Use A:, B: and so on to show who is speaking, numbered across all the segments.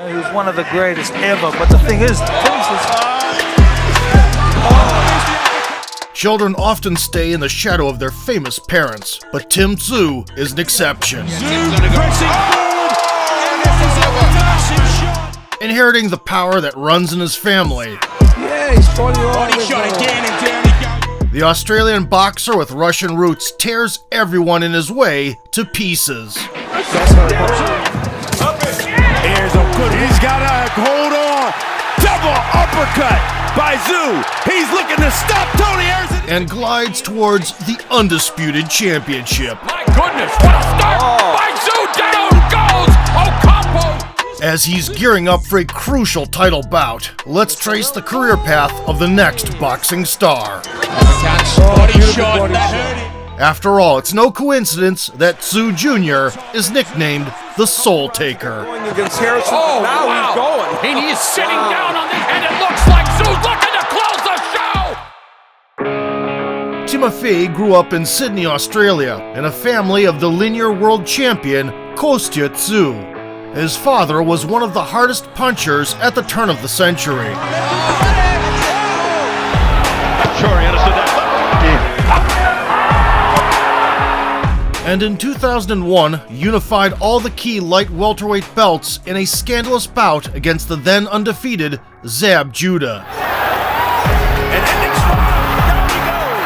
A: He was one of the greatest ever, but the thing is,
B: Children often stay in the shadow of their famous parents, but Tim Tszyu is an exception. Inheriting the power that runs in his family.
A: yeah, he's body shot again and down he goes.
B: The Australian boxer with Russian roots tears everyone in his way to pieces.
C: Here's a good, he's got a hold on. Double uppercut by Tszyu. He's looking to stop Tony Harrison.
B: And glides towards the undisputed championship.
C: My goodness, what a start by Tszyu. Down goes Ocampo.
B: As he's gearing up for a crucial title bout, let's trace the career path of the next boxing star.
C: Body shot, that hurt him.
B: After all, it's no coincidence that Tszyu Jr. is nicknamed the Soul Taker.
A: Against Harrison,
C: Oh,
A: now
C: wow.
A: he's going.
C: And he's sitting down on this, and it looks like Tszyu looking to close the show.
B: Tszyu grew up in Sydney, Australia, in a family of the linear world champion Tszyu Jr. His father was one of the hardest punchers at the turn of the century.
C: Sure, he understood that.
B: And in 2001, unified all the key light welterweight belts in a scandalous bout against the then undefeated Tszyu Jr.
C: And ending strong. Down he goes.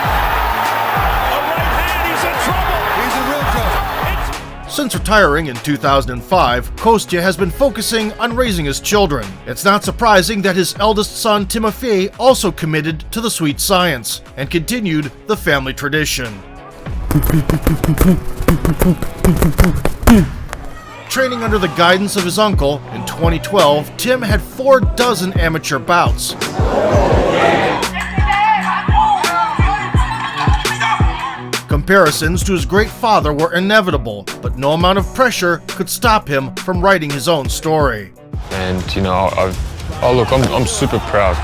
C: A right hand, he's in trouble. He's in real trouble.
B: Since retiring in 2005, Tszyu has been focusing on raising his children. It's not surprising that his eldest son Tszyu also committed to the sweet science and continued the family tradition. Training under the guidance of his uncle, in 2012, Tim had 4 dozen amateur bouts. Comparisons to his great father were inevitable, but no amount of pressure could stop him from writing his own story.
D: And you know, I'm super proud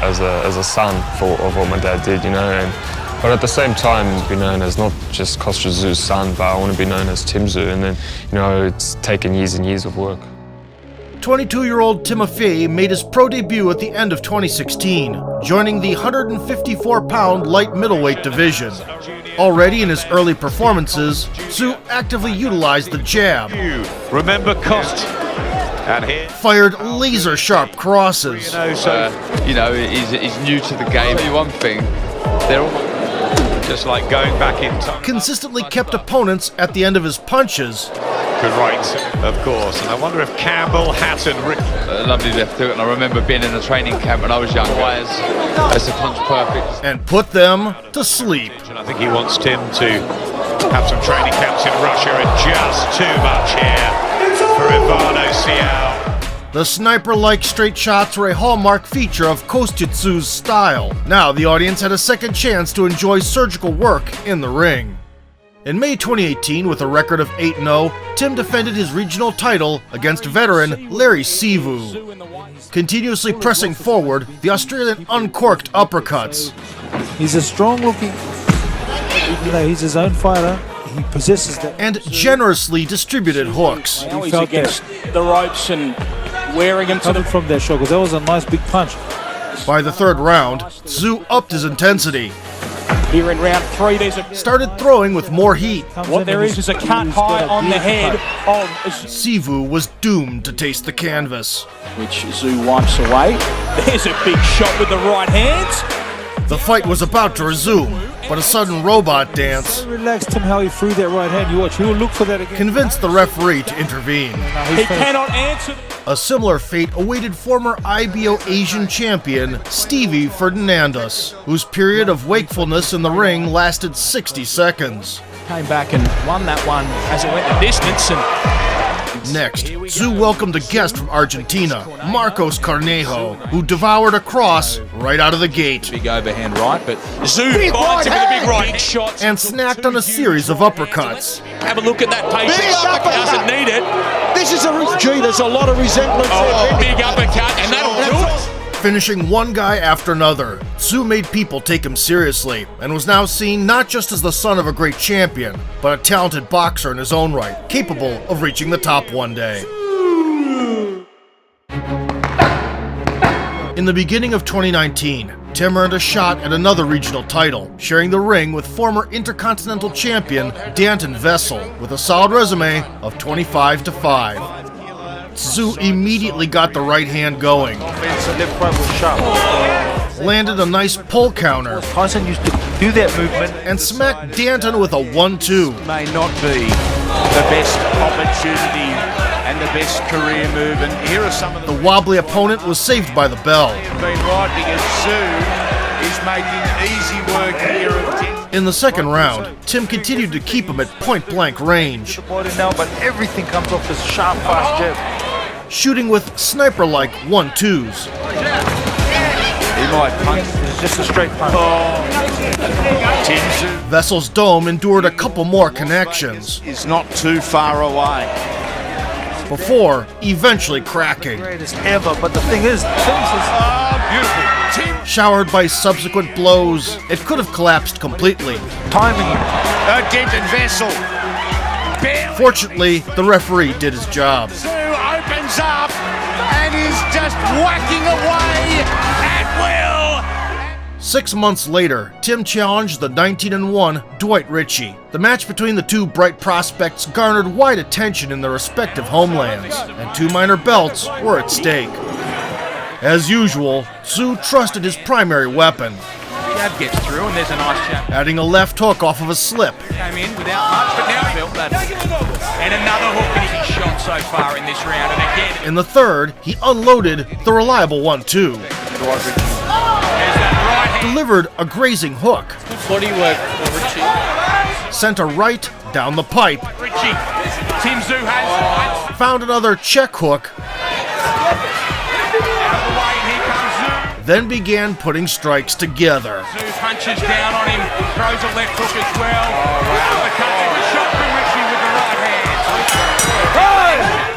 D: as a son of what my dad did, you know. But at the same time, be known as not just Kostya Tszyu's son, but I want to be known as Tim Tszyu. And then, you know, it's taken years and years of work.
B: 22-year-old Tszyu made his pro debut at the end of 2016, joining the 154-pound light middleweight division. Already in his early performances, Tszyu actively utilized the jab,
E: Remember Cost, and here
B: fired laser-sharp crosses,
E: he's new to the game.
F: One thing, they're all
E: Just like going back in time.
B: consistently kept opponents at the end of his punches,
E: Good right, of course. And I wonder if Campbell, Hatton, Rick.
F: a lovely left hook, and I remember being in a training camp when I was younger. It's a punch perfect.
B: and put them to sleep.
E: And I think he wants Tim to have some training camps in Russia, and just too much here for Ivano Tszyu.
B: The sniper-like straight shots were a hallmark feature of Kostya Tszyu's style. Now the audience had a second chance to enjoy surgical work in the ring. In May 2018, with a record of 8-0, Tim defended his regional title against veteran Larry Tszyu. Continuously pressing forward, the Australian uncorked uppercuts.
A: He's a strong-looking, he's his own fighter. He possesses that.
B: And generously distributed hooks.
G: Now he's against the ropes and wearing him to the
A: From that shot, because that was a nice big punch.
B: By the third round, Tszyu upped his intensity,
G: here in round 3. There's a
B: started throwing with more heat.
G: what there is a cut high on the head of
B: Tszyu was doomed to taste the canvas.
G: which Tszyu wipes away. There's a big shot with the right hands.
B: The fight was about to resume, but a sudden robot dance
A: Relaxed him how he threw that right hand. You watch, he will look for that again.
B: convinced the referee to intervene.
G: He cannot answer.
B: A similar fate awaited former IBO Asian champion Stevie Ferdinandez, whose period of wakefulness in the ring lasted 60 seconds.
G: Came back and won that one as it went the distance. And
B: Next, Tszyu welcomed a guest from Argentina, Marcos Carnejo, who devoured a cross right out of the gate
G: big overhand right, but Tszyu finds him with a big right shot.
B: and snacked on a series of uppercuts.
G: Have a look at that patience. Doesn't need it.
H: This is there's a lot of resemblance
G: Oh, big uppercut, and that'll do it.
B: Finishing one guy after another, Tszyu made people take him seriously and was now seen not just as the son of a great champion, but a talented boxer in his own right, capable of reaching the top one day. In the beginning of 2019, Tim earned a shot at another regional title, sharing the ring with former Intercontinental Champion Danton Vessel, with a solid resume of 25-5. Tszyu immediately got the right hand going, landed a nice pull counter,
A: Tyson used to do that movement
B: and smacked Danton with a 1-2.
G: May not be the best opportunity and the best career move, and here are some of
B: The wobbly opponent was saved by the bell.
G: been right because Tszyu is making easy work here of Tim.
B: In the second round, Tim continued to keep him at point-blank range,
A: the body now, but everything comes off his sharp, fast jab.
B: shooting with sniper-like 1-2s.
G: He might punch.
A: It's just a straight punch.
G: Tim Tszyu
B: Vessel's dome endured a couple more connections
G: is not too far away.
B: before eventually cracking.
A: Greatest ever, but the thing is,
G: Beautiful. Tim
B: Showered by subsequent blows, it could have collapsed completely.
A: timing.
G: Denton Vessel. Barely.
B: Fortunately, the referee did his job.
G: Tszyu opens up and is just whacking away at will.
B: 6 months later, Tim challenged the 19-1 Dwight Ritchie. The match between the two bright prospects garnered wide attention in their respective homelands, and 2 minor belts were at stake. As usual, Tszyu trusted his primary weapon,
I: Jab gets through and there's a nice jab.
B: adding a left hook off of a slip.
I: Came in without much, but now he felt that. And another hook and he's shot so far in this round. And again,
B: In the third, he unloaded the reliable 1-2,
I: there's that right hand.
B: delivered a grazing hook,
I: Body work for Ritchie.
B: sent a right down the pipe,
I: Ritchie. Tim Tszyu has
B: found another check hook,
I: out of the way and here comes Tszyu.
B: then began putting strikes together.
I: Tszyu punches down on him, throws a left hook as well. The shot from Ritchie with the right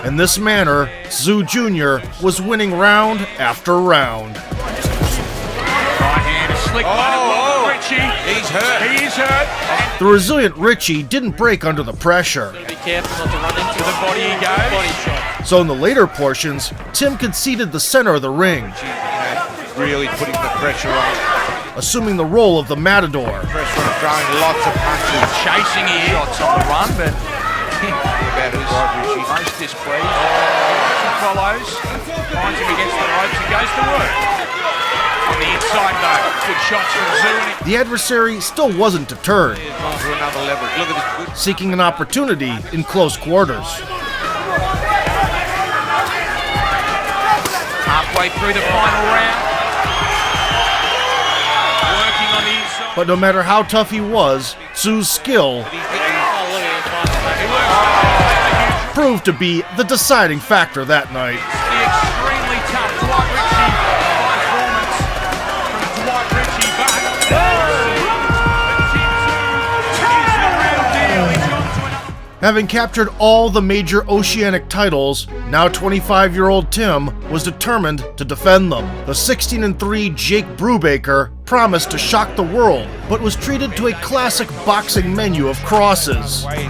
I: hand.
B: In this manner, Tszyu Jr. was winning round after round.
I: Right hand, a slick one. Ritchie.
G: He's hurt.
I: He is hurt.
B: The resilient Ritchie didn't break under the pressure,
I: Be careful not to run into the body he goes. Body shot.
B: so in the later portions, Tim conceded the center of the ring,
E: Really putting the pressure on.
B: assuming the role of the matador.
E: Pressure on, throwing lots of punches.
I: Chasing his shots on the run, but most displeased. Follows, finds him against the ropes and goes to work. On the inside though, good shots from Tszyu.
B: The adversary still wasn't deterred,
E: To another level. Look at this good.
B: seeking an opportunity in close quarters.
I: Halfway through the final round. Working on the inside.
B: But no matter how tough he was, Tszyu's skill proved to be the deciding factor that night.
I: The extremely tough Dwight Ritchie performance from Dwight Ritchie, but Tim Tszyu is the real deal. He's gone to another.
B: Having captured all the major oceanic titles, now 25-year-old Tim was determined to defend them. The 16-3 Jake Brubaker promised to shock the world, but was treated to a classic boxing menu of crosses,
E: Way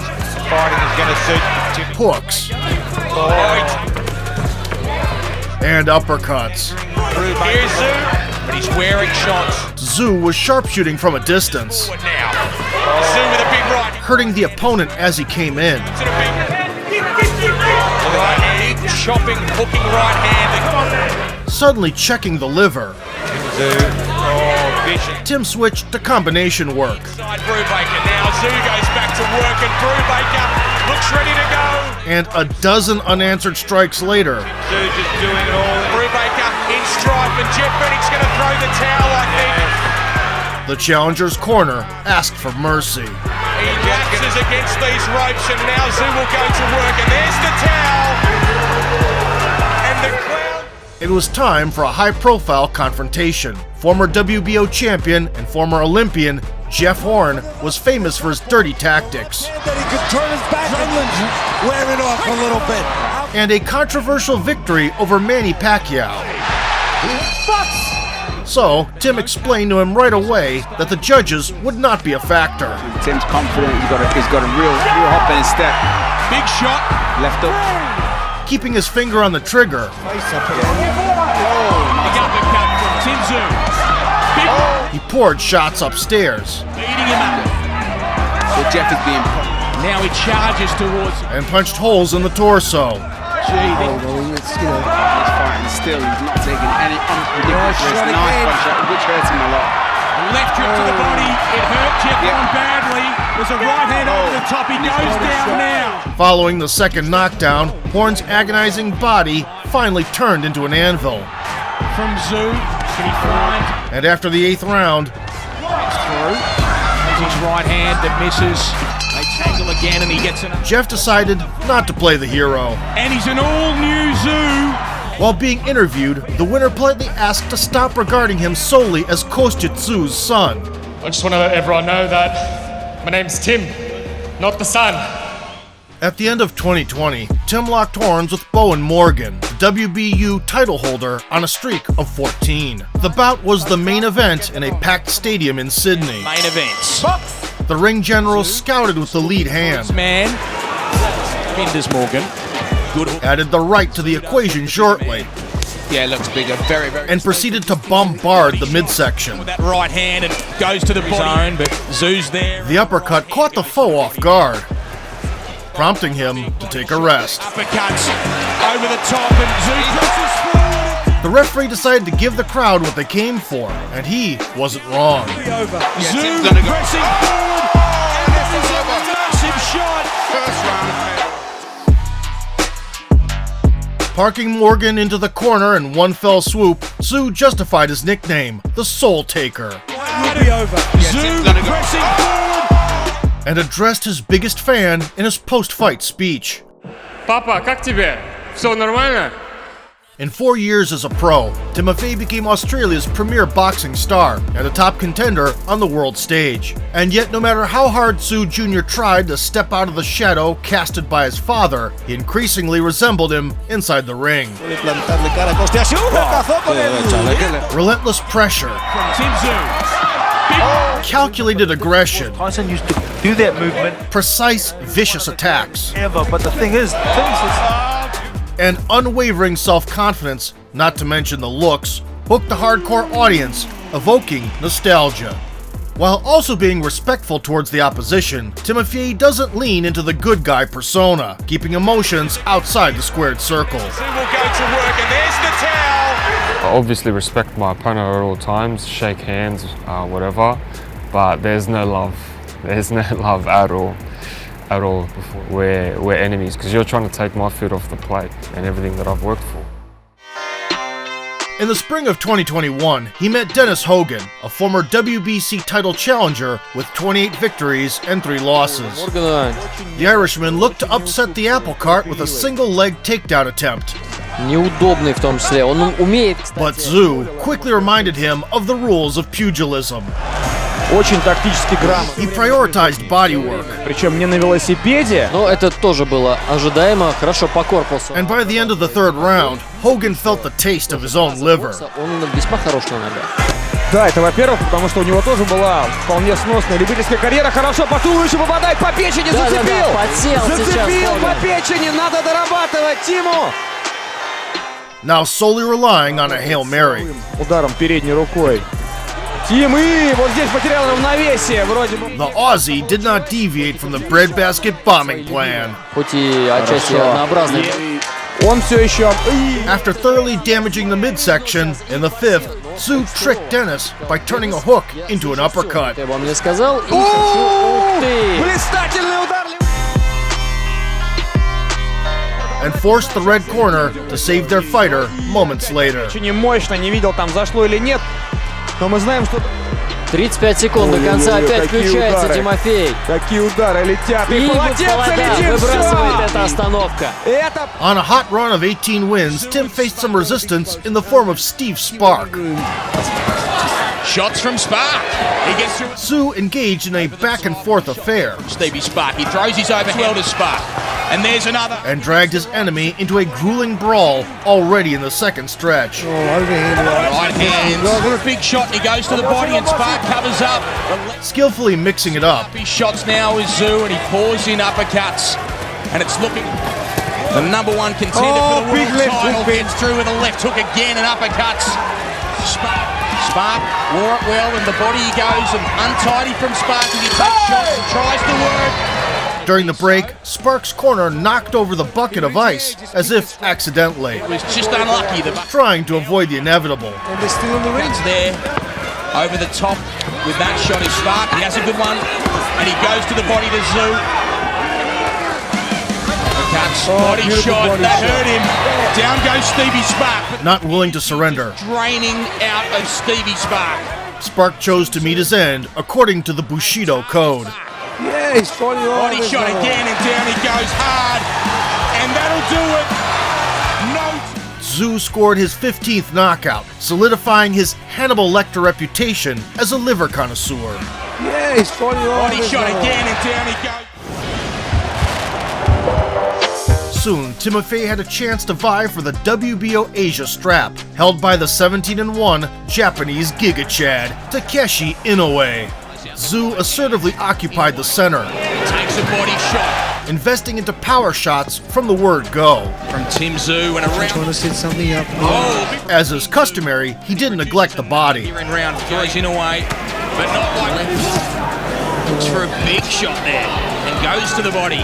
E: fighting is going to suit Tim.
B: hooks, and uppercuts.
I: Here's Tszyu, but he's wearing shots.
B: Tszyu was sharpshooting from a distance,
I: Now, Tszyu with a big right.
B: hurting the opponent as he came in.
I: To the big right hand, chopping, hooking right hand.
B: Suddenly checking the liver,
E: Vision.
B: Tim switched to combination work,
I: Side Brubaker. Now Tszyu goes back to work and Brubaker looks ready to go.
B: and a dozen unanswered strikes later,
E: Tszyu just doing it all.
I: Brubaker in stripe and Jeff Bennick's going to throw the towel, I think.
B: the challenger's corner asked for mercy.
I: He lapses against these ropes and now Tszyu will go to work and there's the towel. And the crowd.
B: It was time for a high-profile confrontation. Former WBO champion and former Olympian Jeff Horn was famous for his dirty tactics,
H: That he could turn his back. Adrenaline's wearing off a little bit.
B: and a controversial victory over Manny Pacquiao. So, Tim explained to him right away that the judges would not be a factor.
G: Tim's confident. He's got a real hop in his step.
I: Big shot.
G: Left hook.
B: Keeping his finger on the trigger,
I: Big uppercut. Tim Tszyu. Big
B: He poured shots upstairs
I: beating him up.
G: So Jeff is being...
I: Now he charges towards him.
B: and punched holes in the torso.
G: He's fighting still. He's not taking any ridiculous risk. Nice punch out, which hurts him a lot.
I: Left hook to the body. It hurt Jeff on badly. There's a right hand over the top. He goes down now.
B: Following the second knockdown, Horn's agonizing body finally turned into an anvil.
I: From Tszyu. Can he find?
B: And after the 8th round,
I: Through. His right hand that misses. They tangle again and he gets another.
B: Jeff decided not to play the hero.
I: And he's an all-new Tszyu.
B: While being interviewed, the winner politely asked to stop regarding him solely as Tszyu Jr.'s son.
D: I just want to let everyone know that my name's Tim, not the son.
B: At the end of 2020, Tim locked horns with Bowen Morgan, the WBU title holder, on a streak of 14. The bout was the main event in a packed stadium in Sydney.
I: Main events.
B: The ring general scouted with the lead hand,
I: Man. Binders Morgan. Good hook.
B: added the right to the equation shortly,
F: Yeah, looks bigger. Very, very.
B: and proceeded to bombard the midsection.
I: With that right hand and goes to the body. But Tszyu's there.
B: The uppercut caught the foe off guard, prompting him to take a rest.
I: Uppercuts over the top and Tszyu presses forward.
B: The referee decided to give the crowd what they came for, and he wasn't wrong.
I: Tszyu
G: Tim's gonna go.
I: pressing forward. And this is a massive shot.
G: First round.
B: Parking Morgan into the corner in one fell swoop, Tszyu justified his nickname, the Soul Taker,
I: Tszyu
G: gonna go.
I: pressing forward.
B: and addressed his biggest fan in his post-fight speech.
D: Papa, как тебе? Все нормально?
B: In 4 years as a pro, Timofey became Australia's premier boxing star and a top contender on the world stage. And yet, no matter how hard Tszyu Jr. tried to step out of the shadow casted by his father, he increasingly resembled him inside the ring. Relentless pressure,
I: From Tim Tszyu.
B: calculated aggression,
A: Tyson used to do that movement
B: precise, vicious attacks,
A: ever, but the thing is,
B: and unwavering self-confidence, not to mention the looks, hooked the hardcore audience, evoking nostalgia. While also being respectful towards the opposition, Timofey doesn't lean into the good guy persona, keeping emotions outside the squared circle.
I: Tszyu will go to work and there's the towel.
D: I obviously respect my opponent at all times, shake hands, whatever, but there's no love. There's no love at all. We're enemies because you're trying to take my foot off the plate and everything that I've worked for.
B: In the spring of 2021, he met Dennis Hogan, a former WBC title challenger with 28 victories and 3 losses. The Irishman looked to upset the apple cart with a single-leg takedown attempt,
J: Неудобный в том числе. Он умеет,
B: but
J: кстати.
B: Tszyu quickly reminded him of the rules of pugilism.
K: Очень тактически грамотно.
B: He prioritized body work,
K: Причем не на велосипеде.
J: Но это тоже было ожидаемо. Хорошо по корпусу.
B: and by the end of the 3rd round, Hogan felt the taste of his own liver.
J: Он весьма хорош на ногах.
K: Да, это во-первых, потому что у него тоже была вполне сносная любительская карьера. Хорошо по туловищу попадает, по печени зацепил.
J: Подсел сейчас
K: Зацепил по
J: Хоган.
K: печени, надо дорабатывать Тиму.
B: Now solely relying on a Hail Mary.
K: Ударом передней рукой. Тим, и вот здесь потерял равновесие, вроде бы.
B: The Aussie did not deviate from the breadbasket bombing plan.
J: Хоть и отчасти однообразный.
K: Он все еще...
B: After thoroughly damaging the midsection in the 5th, Tszyu tricked Dennis by turning a hook into an uppercut.
J: Я вам не сказал. И ух ты!
K: Блистательный удар!
B: And forced the red corner to save their fighter moments later.
K: Очень мощно, не видел там зашло или нет. Но мы знаем, что...
J: 35 секунд до конца.
K: Ой-ой-ой,
J: Опять
K: какие
J: включается
K: удары.
J: Тимофей.
K: Какие удары летят.
J: И
K: полотенце летит,
J: выбрасывает
K: всё!
J: эта остановка.
K: Это...
B: On a hot run of 18 wins, Tim faced some resistance in the form of Steve Spark.
I: Shots from Spark. He gets through
B: Tszyu engaged in a back-and-forth affair
I: Stevie Spark. He throws his overhand to Spark. And there's another.
B: and dragged his enemy into a grueling brawl already in the second stretch.
I: Right hands. Big shot. He goes to the body and Spark covers up.
B: Skillfully mixing it up,
I: His shots now is Tszyu and he pours in uppercuts. And it's looking... The number 1 contender for the
K: big
I: world
K: left
I: title
K: hook.
I: gets through with a left hook again and uppercuts. Spark.
L: Spark wore it well, and the body he goes, and untidy from Spark as he takes shots and tries to work.
B: During the break, Spark's corner knocked over the bucket of ice, as if accidentally.
L: It was just unlucky.
B: Trying to avoid the inevitable.
L: And they're still in the rings there. Over the top with that shot is Spark. He has a good one, and he goes to the body to Tszyu. Body shot, that hurt him. Down goes Stevie Spark.
B: Not willing to surrender.
L: Draining out of Stevie Spark.
B: Spark chose to meet his end, according to the Bushido code.
K: Yeah, he's falling off.
L: Body shot again, and down he goes hard. And that'll do it. No.
B: Tszyu scored his 15th knockout, solidifying his Hannibal Lecter reputation as a liver connoisseur.
K: Yeah, he's falling off.
L: Body shot again, and down he goes.
B: Soon, Timofey had a chance to vie for the WBO Asia strap, held by the 17-1 Japanese Giga Chad, Takeshi Inoue. Tszyu assertively occupied the center,
L: Takes a body shot.
B: investing into power shots from the word go.
L: From Tim Tszyu and around.
A: Trying to set something up.
L: Oh,
B: As is customary, he didn't neglect the body.
L: here in round three, Inoue, but not like looks for a big shot there and goes to the body.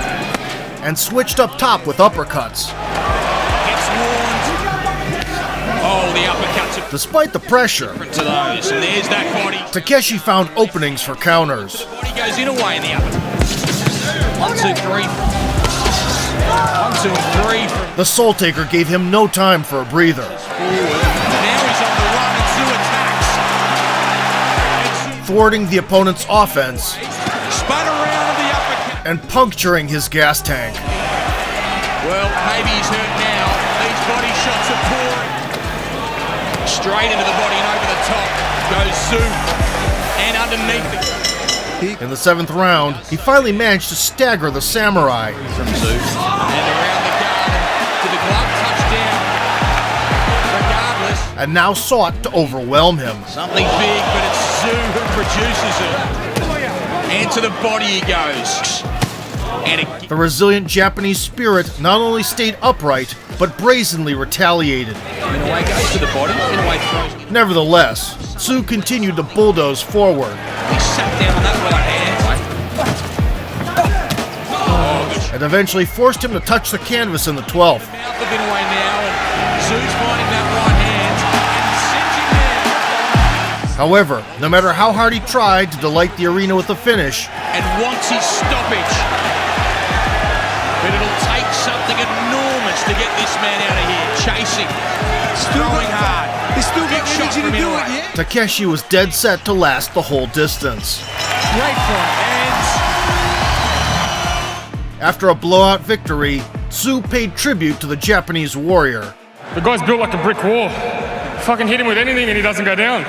B: And switched up top with uppercuts.
L: Gets warned. Oh, the uppercuts are
B: Despite the pressure,
L: different to those, and there's that body.
B: Takeshi found openings for counters.
L: Body goes in away in the upper. 1, 2, 3. 1, 2, and 3 from
B: The Soul Taker gave him no time for a breather,
L: forward. Now he's on the run and Tszyu attacks.
B: thwarting the opponent's offense
L: Spun around the uppercut.
B: and puncturing his gas tank.
L: Well, maybe he's hurt now. These body shots are pouring. Straight into the body and over the top goes Tszyu. And underneath the...
B: In the 7th round, he finally managed to stagger the Samurai,
L: From Tszyu. And around the guard to the glove touchdown. Regardless,
B: and now sought to overwhelm him.
L: something big, but it's Tszyu who produces it. And to the body he goes. And it
B: The resilient Japanese spirit not only stayed upright, but brazenly retaliated.
L: Inoue goes to the body. Inoue throws.
B: Nevertheless, Tszyu continued to bulldoze forward,
L: He sat down on that right hand.
B: and eventually forced him to touch the canvas in the 12th.
L: Mouth of Inoue now, and Tszyu's finding that right hand and sends him down.
B: However, no matter how hard he tried to delight the arena with a finish,
L: And wants his stoppage. But it'll take something enormous to get this man out of here. Chasing, throwing hard.
K: He's still
L: Big
K: got
L: shot
K: energy to
L: from
K: do
L: Inoue.
K: it, yeah.
B: Takeshi was dead set to last the whole distance.
K: Right front.
L: And
B: After a blowout victory, Tszyu paid tribute to the Japanese warrior,
M: The guy's built like a brick wall. Fucking hit him with anything and he doesn't go down.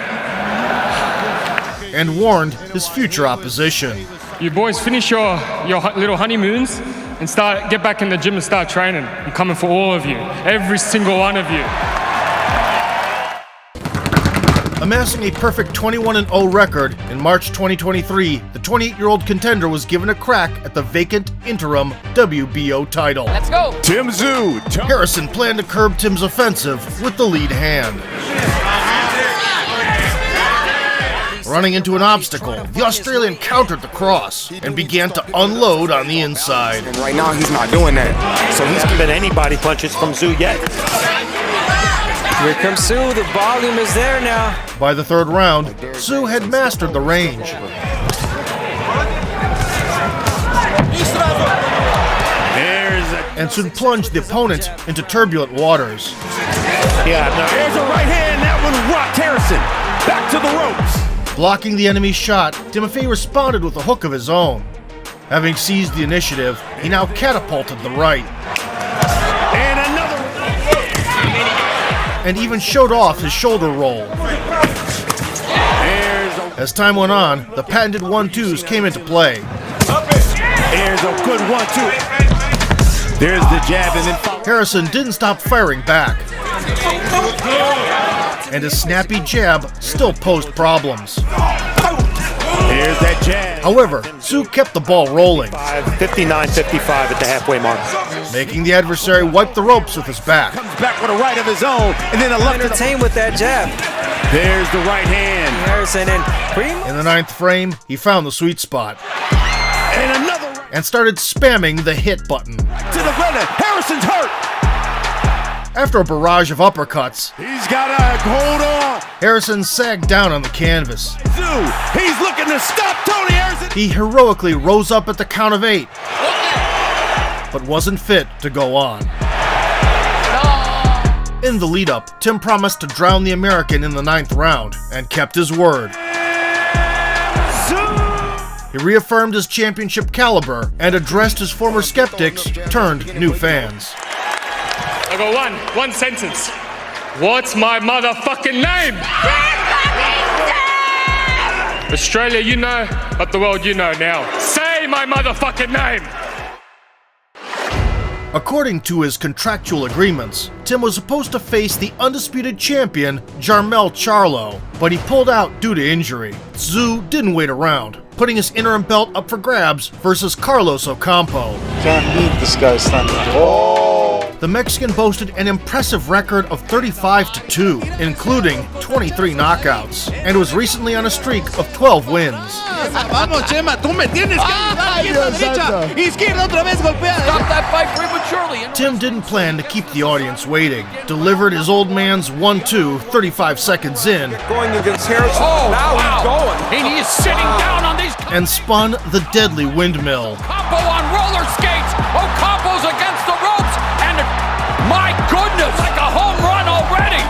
B: and warned his future opposition.
M: You boys finish your little honeymoons and get back in the gym and start training. I'm coming for all of you, every single one of you.
B: Amassing a perfect 21-0 record in March 2023, the 28-year-old contender was given a crack at the vacant interim WBO title.
J: Let's go.
H: Tim Tszyu.
B: Harrison planned to curb Tim's offensive with the lead hand. Running into an obstacle, the Australian countered the cross and began to unload on the inside.
N: And right now he's not doing that, so he's been any body punches from Tszyu yet.
J: Here comes Tszyu. The volume is there now.
B: By the 3rd round, Tszyu had mastered the range. And soon plunged the opponent into turbulent waters.
N: Yeah, no.
H: There's a right hand. That one rocked Harrison. Back to the ropes.
B: Blocking the enemy's shot, Timofey responded with a hook of his own. Having seized the initiative, he now catapulted the right.
H: And another.
B: And even showed off his shoulder roll. As time went on, the patented 1-2s came into play.
H: There's a good 1-2. There's the jab and then
B: Harrison didn't stop firing back. And his snappy jab still posed problems.
H: there's that jab.
B: However, Tszyu kept the ball rolling,
N: 59-55 at the halfway mark.
B: making the adversary wipe the ropes with his back.
H: Comes back with a right of his own, and then a left.
J: Entertained with that jab.
H: There's the right hand.
J: Harrison and
B: In the 9th frame, he found the sweet spot
H: And another
B: and started spamming the hit button.
H: to the brother. Harrison's hurt.
B: After a barrage of uppercuts,
H: He's got to hold on.
B: Harrison sagged down on the canvas.
H: Tszyu, he's looking to stop Tony Harrison.
B: He heroically rose up at the count of 8, but wasn't fit to go on. In the lead-up, Tim promised to drown the American in the 9th round, and kept his word. He reaffirmed his championship caliber and addressed his former skeptics turned new fans.
M: I got one sentence. What's my motherfucking name? Australia, you know, but the world, you know now. Say my motherfucking name!
B: According to his contractual agreements, Tim was supposed to face the undisputed champion, Jermell Charlo, but he pulled out due to injury. Tszyu didn't wait around, putting his interim belt up for grabs versus Carlos Ocampo.
A: Can't beat this guy standing.
B: The Mexican boasted an impressive record of 35-2, including 23 knockouts, and was recently on a streak of 12 wins.
G: Vamos, Chema, tú me tienes que ayudar. Izquierda otra vez golpea.
L: Stop that fight prematurely.
B: Tim didn't plan to keep the audience waiting. Delivered his old man's 1-2 35 seconds in.
K: Going against Harrison.
L: Oh,
K: Now
L: wow.
K: he's going.
L: And he is sitting down on these.
B: And spun the deadly windmill.
L: Ocampo on roller skates. Ocampo's against the ropes. And my goodness, like a home run already.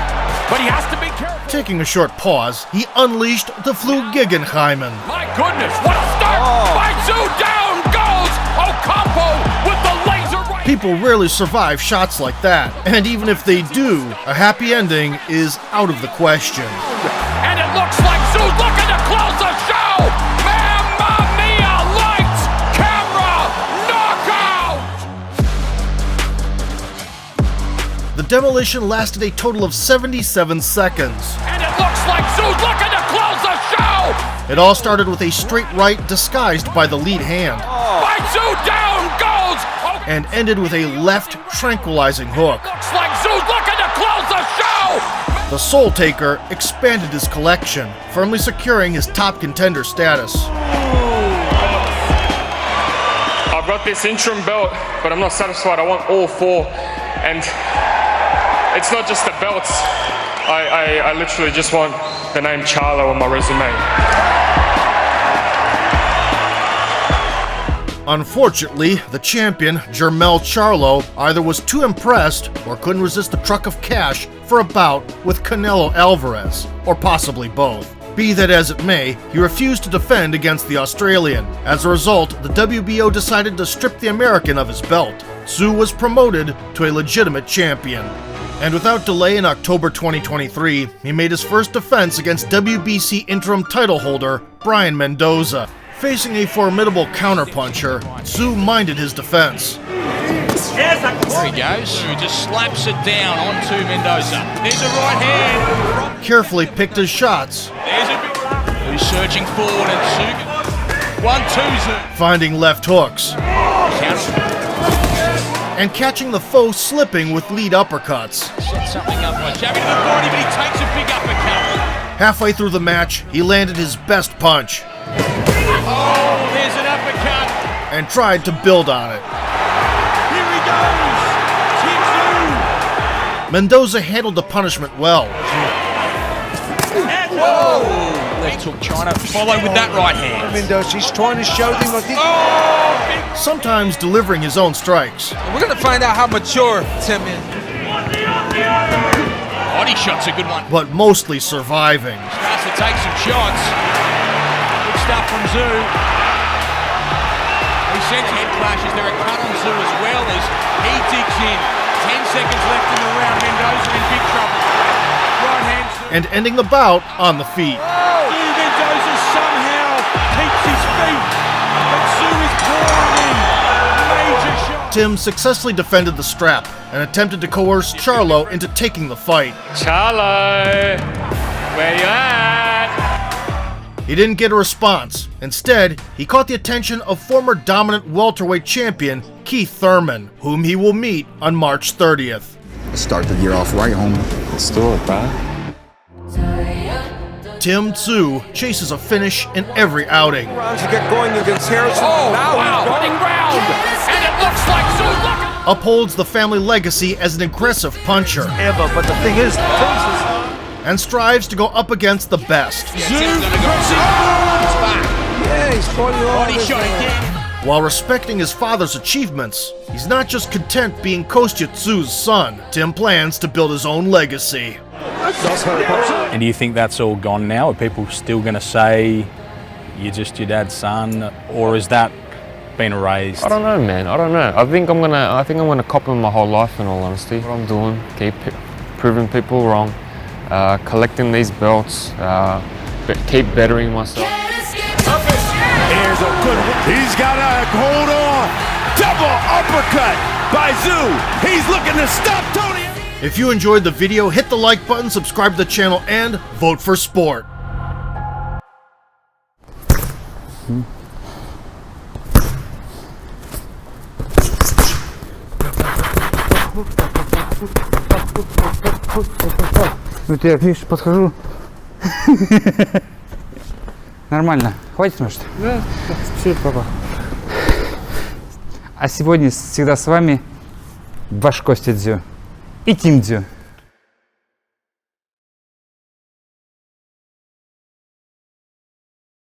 L: But he has to be careful.
B: Taking a short pause, he unleashed the Flugegenheimen.
L: My goodness, what a start. By Tszyu, down goes Ocampo with the laser right.
B: People rarely survive shots like that, and even if they do, a happy ending is out of the question.
L: And it looks like Tszyu looking to close the show. Mamma mia, lights, camera, knockout.
B: The demolition lasted a total of 77 seconds.
L: And it looks like Tszyu looking to close the show.
B: It all started with a straight right disguised by the lead hand,
L: By Tszyu, down goes.
B: and ended with a left tranquilizing hook.
L: Looks like Tszyu looking to close the show.
B: The Soul Taker expanded his collection, firmly securing his top contender status.
M: I've got this interim belt, but I'm not satisfied. I want all 4. And it's not just the belts. I literally just want the name Charlo on my resume.
B: Unfortunately, the champion, Jermell Charlo, either was too impressed or couldn't resist the truck of cash for a bout with Canelo Alvarez, or possibly both. Be that as it may, he refused to defend against the Australian. As a result, the WBO decided to strip the American of his belt. Tszyu was promoted to a legitimate champion. And without delay in October 2023, he made his first defense against WBC interim title holder Brian Mendoza. Facing a formidable counterpuncher, Tszyu minded his defense.
L: There he goes. He just slaps it down onto Mendoza. There's a right hand.
B: Carefully picked his shots.
L: There's a big. Who's surging forward and Tszyu. 1-2.
B: Finding left hooks.
L: Counter.
B: And catching the foe slipping with lead uppercuts.
L: Set something up by jabbing to the body, but he takes a big uppercut.
B: Halfway through the match, he landed his best punch.
L: Oh, there's an uppercut.
B: And tried to build on it.
L: Here he goes. Tim Tszyu.
B: Mendoza handled the punishment well.
L: Whoa! Left hook trying to follow with that right hand.
K: Mendoza, he's trying to show them what
B: Sometimes delivering his own strikes.
J: We're going to find out how mature Tim is.
L: Body shot's a good one.
B: But mostly surviving.
L: Starts to take some shots. Good stuff from Tszyu. He sends head clashes. There are cut on Tszyu as well as he digs in. 10 seconds left in the round. Mendoza in big trouble. Right hand Tszyu.
B: And ending the bout on the feet.
L: Tszyu Mendoza somehow keeps his feet. But Tszyu is pouring in. Major shot.
B: Tim successfully defended the strap and attempted to coerce Charlo into taking the fight.
M: Charlo, where you at?
B: He didn't get a response. Instead, he caught the attention of former dominant welterweight champion Keith Thurman, whom he will meet on March 30th.
O: Let's start the year off right, homie.
D: Let's do it, bro.
P: Tszyu.
B: Tim Tszyu chases a finish in every outing.
K: To get going against Harrison.
L: Oh,
K: Now
L: wow, running ground. And it looks like Tszyu.
B: Upholds the family legacy as an aggressive puncher.
A: Ever, but the thing is,
B: and strives to go up against the best.
K: Yeah, he's falling off.
L: Body shot again.
B: While respecting his father's achievements, he's not just content being Kostya Tszyu's son. Tim plans to build his own legacy.
O: And do you think that's all gone now? Are people still going to say you're just your dad's son, or is that been erased?
D: I don't know, man. I don't know. I think I'm gonna cop him my whole life. In all honesty, what I'm doing, keep proving people wrong, collecting these belts, keep bettering myself.
H: Here's a good one. He's got a hold on. Double uppercut by Tszyu. He's looking to stop Tony.
B: If you enjoyed the video, hit the like button, subscribe to the channel, and vote for sport.
P: Вот я, видишь, подхожу. Нормально. Хватит, может?
K: Да, спасибо, папа.
P: А сегодня всегда с вами ваш Костя Тszyu и Тим Тszyu.